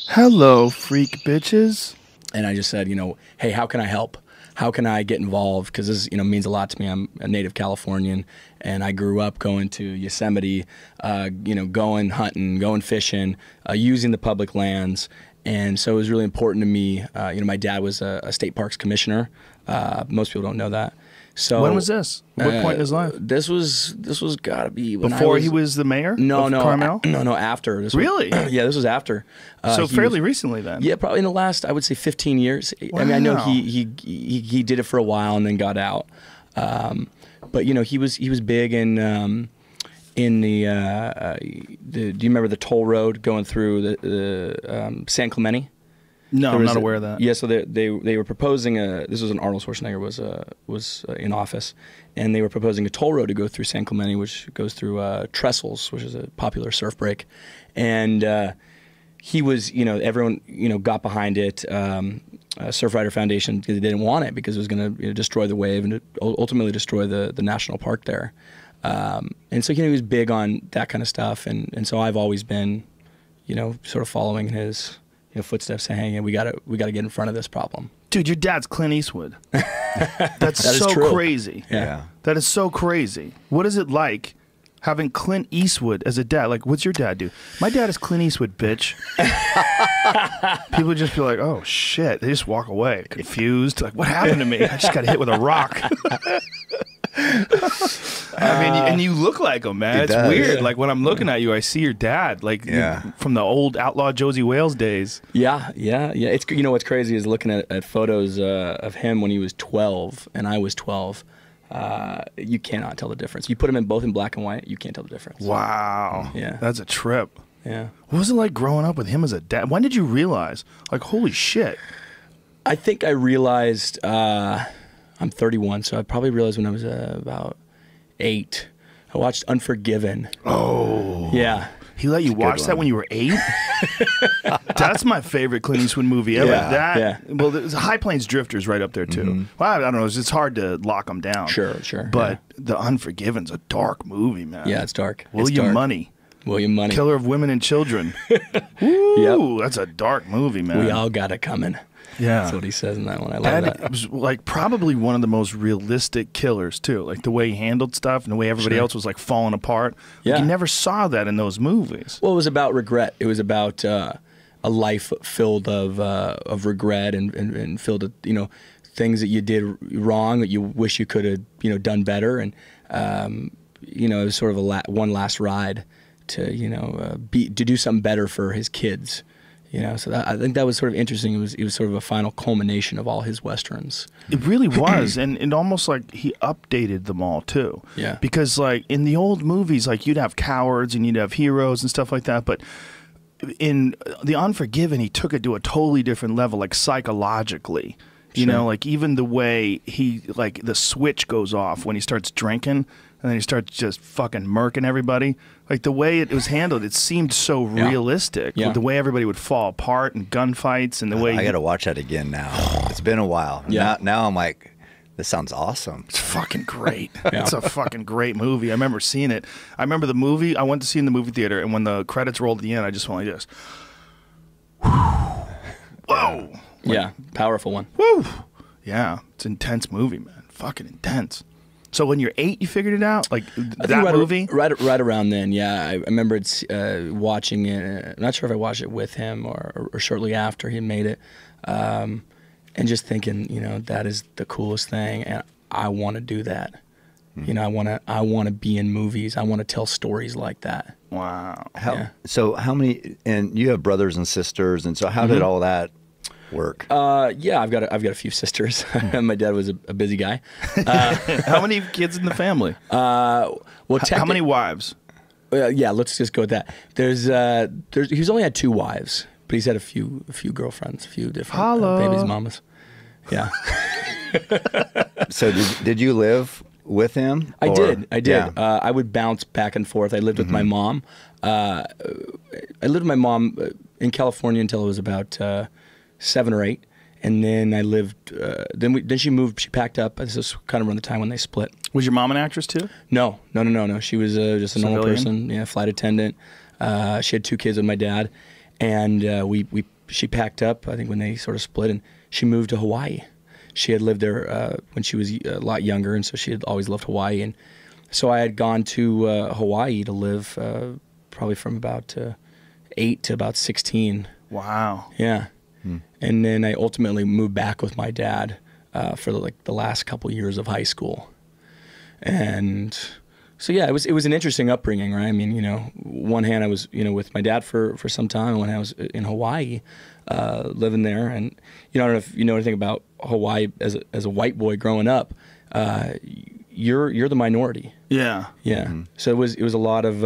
Hello, freak bitches. And I just said, hey, how can I help? How can I get involved? Because this, means a lot to me. I'm a native Californian, and I grew up going to Yosemite, going hunting, going fishing, using the public lands. And so it was really important to me. My dad was a state parks commissioner. Most people don't know that. So when was this? What point in his life? This was gotta be when before he was the mayor. No, Carmel. No, after. Really? Yeah, this was after. So fairly recently then. Yeah, probably in the last, I would say, 15 years. Wow. I mean, I know he did it for a while and then got out. But he was big in the do you remember the toll road going through the San Clemente? No, I'm not aware of that. Yeah, so they were proposing this was when Arnold Schwarzenegger was in office, and they were proposing a toll road to go through San Clemente, which goes through Trestles, which is a popular surf break, and he was, everyone, got behind it. Surfrider Foundation, they didn't want it because it was going to destroy the wave and ultimately destroy the national park there, and so he was big on that kind of stuff, and so I've always been, sort of following in his footsteps, saying, "Hey, we gotta get in front of this problem." Dude, your dad's Clint Eastwood. That's That is so true. crazy. Yeah. That is so crazy. What is it like having Clint Eastwood as a dad? Like, what's your dad do? My dad is Clint Eastwood, bitch. People just be like, oh, shit. They just walk away, confused. Like, what happened to me? I just got hit with a rock. I mean, and you look like him, man. It's weird. Yeah. Like, when I'm looking at you, I see your dad, like, from the old Outlaw Josie Wales days. Yeah. It's what's crazy is looking at photos of him when he was 12 and I was 12. You cannot tell the difference. You put them both in black and white, you can't tell the difference. Wow. Yeah. That's a trip. Yeah. What was it like growing up with him as a dad? When did you realize, like, holy shit? I think I realized, I'm 31, so I probably realized when I was about 8. I watched Unforgiven. Oh. Yeah. He let you watch that when you were 8? That's my favorite Clint Eastwood movie ever. Yeah. Well, there's High Plains Drifters right up there, too. Well, I don't know. It's hard to lock them down. Sure. But The Unforgiven's a dark movie, man. Yeah, it's dark. William Money. Killer of women and children. Ooh, that's a dark movie, man. We all got it coming. Yeah. That's what he says in that one. I love that. It was like probably one of the most realistic killers too. Like the way he handled stuff and the way everybody else was like falling apart. Yeah. Like, you never saw that in those movies. Well, it was about regret. It was about a life filled of regret and filled with, things that you did wrong that you wish you could have, done better. And, it was sort of one last ride to, to do something better for his kids. So I think that was sort of interesting. It was sort of a final culmination of all his westerns. It really was, and almost like he updated them all too. Yeah. Because like in the old movies, like you'd have cowards and you'd have heroes and stuff like that, but in The Unforgiven, he took it to a totally different level, like psychologically. You know, like even the way he, like the switch goes off when he starts drinking and then he starts just fucking murking everybody. Like the way it was handled, it seemed so realistic. Yeah. With the way everybody would fall apart and gunfights and the way I got to watch that again now. It's been a while. Yeah. Now I'm like, this sounds awesome. It's fucking great. It's a fucking great movie. I remember seeing it. I remember the movie. I went to see it in the movie theater, and when the credits rolled at the end, I just went like this. Whoa. Yeah, powerful one. Woo! Yeah, it's an intense movie, man. Fucking intense. So when you're 8, you figured it out? Like that movie? Right around then, yeah. I remember watching it. I'm not sure if I watched it with him or shortly after he made it. And just thinking, that is the coolest thing, and I want to do that. I want to be in movies. I want to tell stories like that. Wow. So how many? And you have brothers and sisters, and so how did all that work? Yeah, I've got a few sisters. My dad was a busy guy. How many kids in the family? How many wives? Yeah, let's just go with that. He's only had 2 wives, but he's had a few girlfriends, a few different babies, mamas. Yeah. So did you live with him? I did. Yeah. I would bounce back and forth. I lived with my mom. I lived with my mom in California until I was about 7 or 8, and then I lived. Then she moved. She packed up. This was kind of around the time when they split. Was your mom an actress too? No. She was just a normal person. Yeah, flight attendant. She had 2 kids with my dad, And she packed up, I think, when they sort of split, and she moved to Hawaii. She had lived there when she was a lot younger, and so she had always loved Hawaii. And so I had gone to Hawaii to live probably from about 8 to about 16. Wow. Yeah. And then I ultimately moved back with my dad for the last couple years of high school. And so yeah, it was an interesting upbringing, right? I mean, one hand I was with my dad for some time, and one hand I was in Hawaii, living there. And I don't know if you know anything about Hawaii as a white boy growing up. You're the minority. Yeah. Yeah. Mm-hmm. So it was a lot of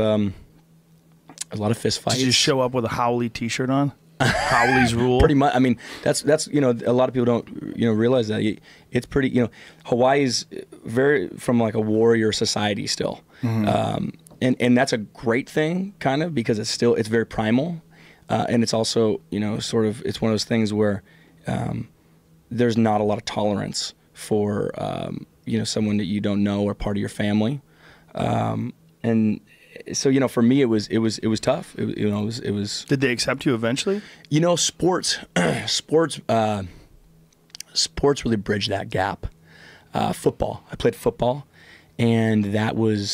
fist fights. Did you show up with a Howley T-shirt on? Howley's Rule. Pretty much. I mean, that's a lot of people don't realize that it's pretty. Hawaii's very from like a warrior society still, and that's a great thing, kind of, because it's very primal, and it's also sort of it's one of those things where there's not a lot of tolerance for someone that you don't know or part of your family, and. So for me it was tough. It was. Did they accept you eventually? Sports really bridged that gap. Football. I played football, and that really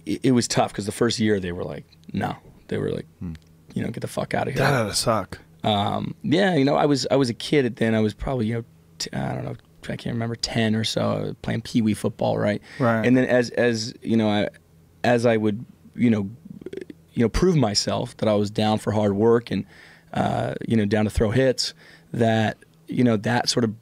it was tough because the first year they were like, no, they were like, get the fuck out of here. That had to suck. Yeah, I was a kid then. I was probably I don't know. I can't remember 10 or so, playing pee-wee football, right? Right. And then as I would prove myself that I was down for hard work and down to throw hits, that that sort of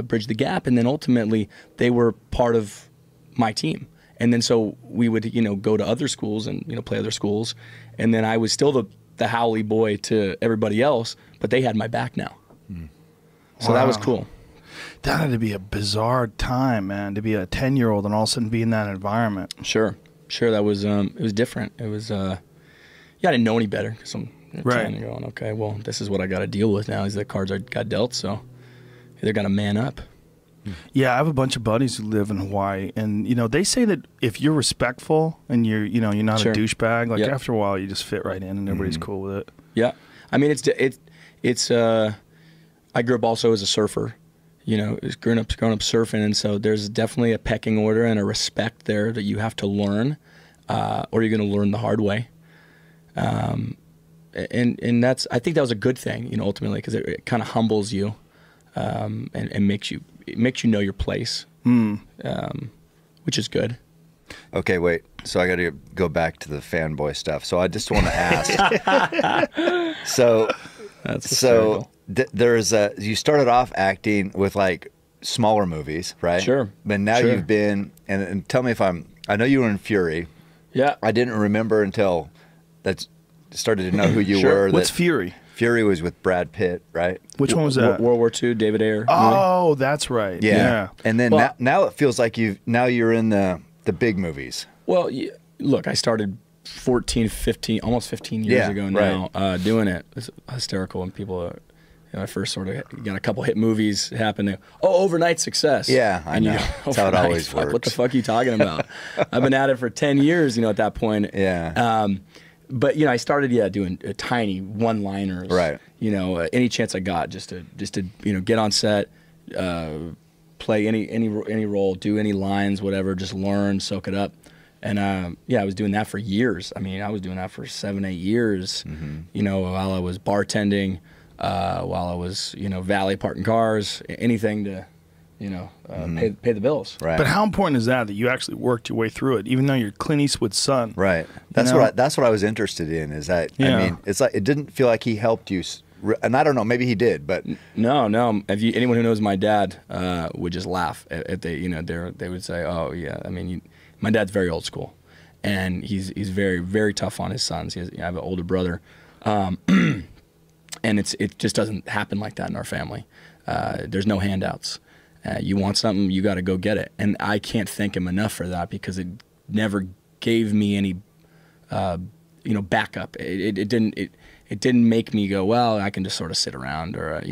bridged the gap, and then ultimately they were part of my team. And then so we would go to other schools and play other schools, and then I was still the Howley boy to everybody else, but they had my back now. So that was cool. That had to be a bizarre time, man, to be a 10-year-old and all of a sudden be in that environment. Sure. That was it was different. It was I didn't know any better because I'm right. 10 and going, okay, well, this is what I got to deal with now. These are the cards I got dealt, so either got to man up. Yeah, I have a bunch of buddies who live in Hawaii, and they say that if you're respectful and you're not Sure. a douchebag, like Yep. after a while you just fit right in and everybody's cool with it. Yeah, I mean it's I grew up also as a surfer. Growing up surfing, and so there's definitely a pecking order and a respect there that you have to learn, or you're going to learn the hard way. And I think that was a good thing, ultimately, because it kind of humbles you, and makes you know your place, which is good. Okay, wait. So I got to go back to the fanboy stuff. So I just want to ask. So That's hysterical. You started off acting with like smaller movies, right? Sure. But now Sure. you've been, and tell me if I know you were in Fury. Yeah. I didn't remember until that started to know who you Sure. were. What's that Fury? Fury was with Brad Pitt, right? Which one was that? World War II, David Ayer. Oh, that's right. Yeah. And then Well- now it feels like you're in the big movies. Well, look, I started 14, 15, almost 15 years Yeah, ago now, doing it. It's hysterical when people, I first sort of got a couple hit movies happen. Overnight success. Yeah, I know. That's how it always fuck, works. What the fuck are you talking about? I've been at it for 10 years, at that point. Yeah. But I started doing tiny one-liners. Right. Any chance I got just to get on set, play any role, do any lines, whatever, just learn, soak it up. And I was doing that for years. I mean, I was doing that for 7-8 years. While I was bartending, while I was valet parking cars, anything to pay the bills. Right. But how important is that you actually worked your way through it, even though you're Clint Eastwood's son? Right. That's what I was interested in. Is that Yeah. I mean, it's like it didn't feel like he helped you, and I don't know, maybe he did, but No. Anyone who knows my dad would just laugh at they would say, oh yeah, I mean, my dad's very old school, and he's very, very tough on his sons. I have an older brother, and it just doesn't happen like that in our family. There's no handouts. You want something, you got to go get it, and I can't thank him enough for that because it never gave me any backup. It didn't make me go, well, I can just sort of sit around, or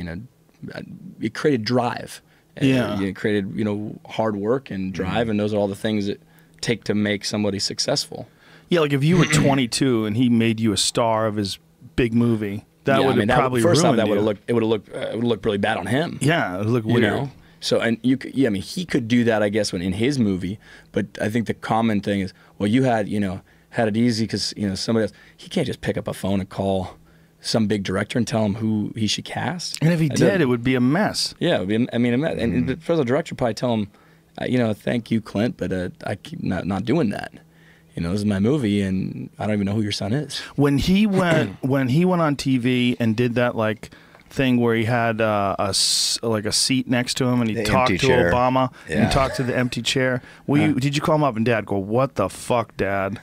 it created drive. Yeah. It created hard work and drive, and those are all the things that take to make somebody successful. Yeah, like if you were 22 and he made you a star of his big movie, that would have probably first off, ruined that would you. have looked really bad on him. Yeah, it would look You weird. know? So, and you could, yeah, I mean, he could do that, I guess, when in his movie. But I think the common thing is, well, you had it easy because somebody else. He can't just pick up a phone and call some big director and tell him who he should cast. And if he did, it would be a mess. Yeah, it would be. I mean, and the first director would probably tell him, thank you, Clint, but I keep not doing that. This is my movie, and I don't even know who your son is. When he went on TV and did that thing where he had a seat next to him and he talked to Obama and talked to the empty chair. Did you call him up and Dad go, "What the fuck, Dad?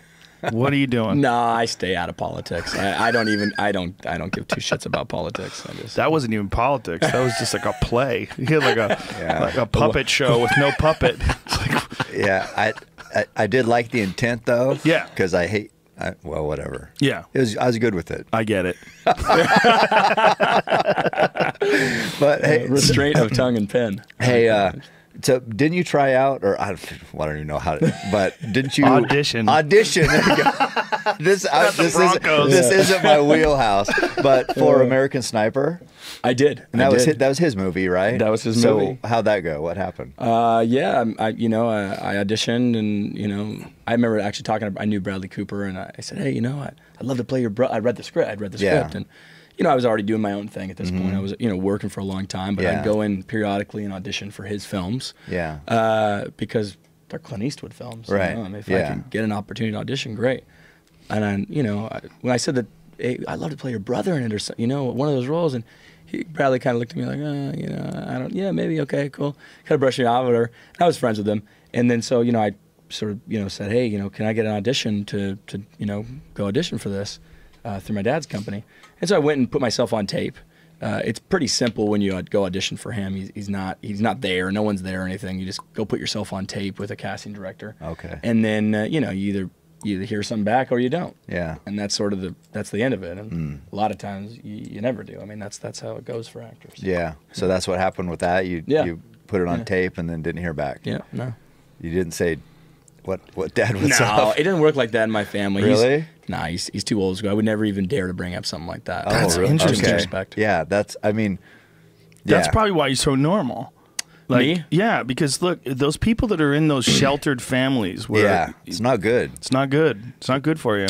What are you doing?" No, I stay out of politics. I don't give two shits about politics. That wasn't even politics. That was just like a play. He had like a puppet show with no puppet. Yeah, I did like the intent though. Yeah, because well, whatever. Yeah, I was good with it. I get it. But hey, restraint of tongue and pen. Hey, so didn't you try out, or I don't even know how to, but didn't you audition? There you go. This isn't my wheelhouse, but for American Sniper, I did. And that was his movie, right? That was his movie. So how'd that go? What happened? Yeah, I auditioned, and I remember actually I knew Bradley Cooper, and I said, hey, I'd love to play your brother. I read the script. And I was already doing my own thing at this point. I was working for a long time, but I'd go in periodically and audition for his films. Yeah. Because they're Clint Eastwood films. Right. If I can get an opportunity to audition, great. And then, when I said that, hey, I'd love to play your brother in it or one of those roles, and Bradley kind of looked at me like, maybe, okay, cool. Kind of brushed me off with her. I was friends with him. And then so, I sort of, said, hey, can I get an audition to go audition for this through my dad's company? And so I went and put myself on tape. It's pretty simple when you go audition for him. He's not there. No one's there or anything. You just go put yourself on tape with a casting director. Okay. And then, you either hear something back or you don't. Yeah. And that's sort of that's the end of it. And a lot of times you never do. I mean, that's how it goes for actors. Yeah. So that's what happened with that. You put it on tape and then didn't hear back. Yeah. No. You didn't say what Dad was No, up? it didn't work like that in my family. Really? He's too old to go. I would never even dare to bring up something like that. Oh, That's really? interesting. Okay. Respect. Yeah, that's probably why you're so normal. Me? Yeah, because look, those people that are in those sheltered families where it's not good. It's not good. It's not good for you.